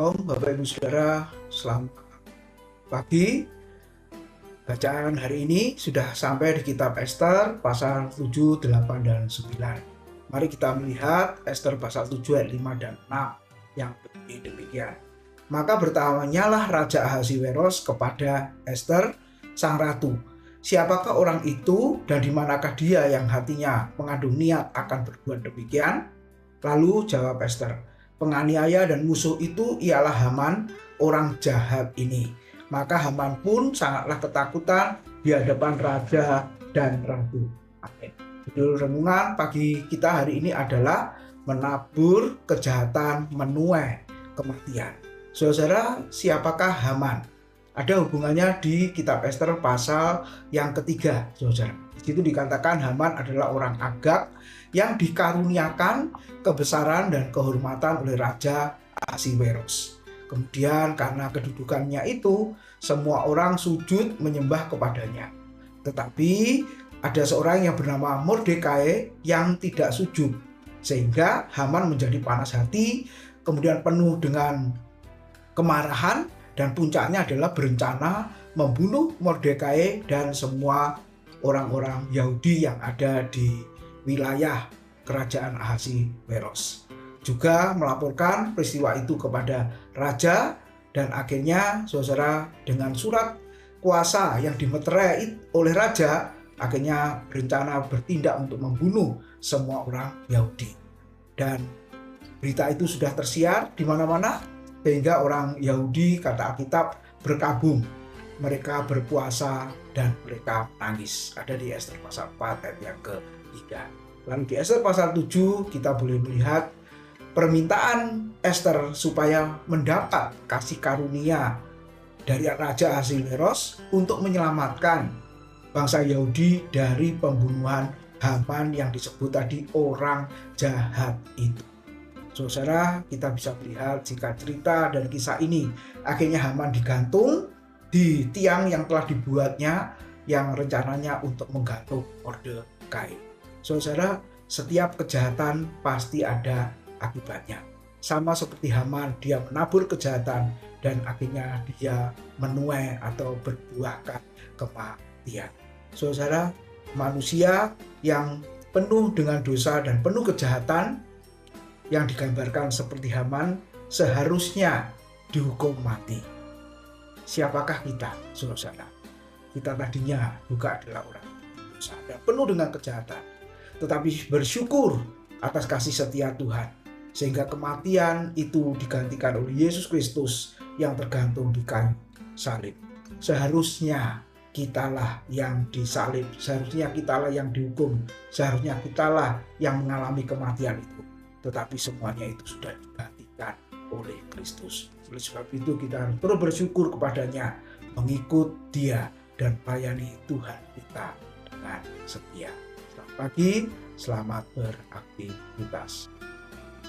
Om, Bapak Ibu Saudara, selamat pagi. Bacaan hari ini sudah sampai di kitab Ester pasal 7, 8, dan 9. Mari kita melihat Ester pasal 7 ayat 5 dan 6 yang berbunyi demikian. Maka bertanyalah Raja Ahasiweros kepada Ester, sang ratu, siapakah orang itu dan di manakah dia yang hatinya mengandung niat akan berbuat demikian? Lalu jawab Ester, penganiaya dan musuh itu ialah Haman, orang jahat ini. Maka Haman pun sangatlah ketakutan di hadapan raja dan ratu. Amin. Judul renungan pagi kita hari ini adalah menabur kejahatan menuai kematian. Saudara, siapakah Haman? Ada hubungannya di kitab Ester pasal yang ketiga, saudara. Di situ dikatakan Haman adalah orang Agag yang dikaruniakan kebesaran dan kehormatan oleh Raja Ahasiweros. Kemudian karena kedudukannya itu, semua orang sujud menyembah kepadanya. Tetapi ada seorang yang bernama Mordekai yang tidak sujud, sehingga Haman menjadi panas hati, kemudian penuh dengan kemarahan, dan puncaknya adalah berencana membunuh Mordekai dan semua orang-orang Yahudi yang ada di wilayah kerajaan Ahasiweros. Juga melaporkan peristiwa itu kepada raja, dan akhirnya saudara dengan surat kuasa yang dimeterai oleh raja, akhirnya berencana bertindak untuk membunuh semua orang Yahudi. Dan berita itu sudah tersiar di mana-mana sehingga orang Yahudi, kata Alkitab, berkabung. Mereka berpuasa dan mereka menangis. Ada di Ester pasal 4 ayat yang ke-3. Lalu di Ester pasal 7 kita boleh melihat permintaan Ester supaya mendapat kasih karunia dari Raja Ahasiweros untuk menyelamatkan bangsa Yahudi dari pembunuhan Haman yang disebut tadi orang jahat itu. Saudara, kita bisa melihat jika cerita dan kisah ini akhirnya Haman digantung di tiang yang telah dibuatnya yang rencananya untuk menggantung Mordekai. Saudara, setiap kejahatan pasti ada akibatnya. Sama seperti Haman, dia menabur kejahatan dan akhirnya dia menuai atau berbuahkan kematian. Saudara, manusia yang penuh dengan dosa dan penuh kejahatan yang digambarkan seperti Haman seharusnya dihukum mati. Siapakah kita, saudara? Kita tadinya juga adalah orang dosa dan penuh dengan kejahatan, tetapi bersyukur atas kasih setia Tuhan, sehingga kematian itu digantikan oleh Yesus Kristus yang tergantung di kayu salib. Seharusnya kitalah yang disalib, seharusnya kitalah yang dihukum, seharusnya kitalah yang mengalami kematian itu. Tetapi semuanya itu sudah digantikan oleh Kristus. Oleh sebab itu kita harus terus bersyukur kepadanya, mengikut Dia dan melayani Tuhan kita dengan setia. Selamat pagi, selamat beraktivitas.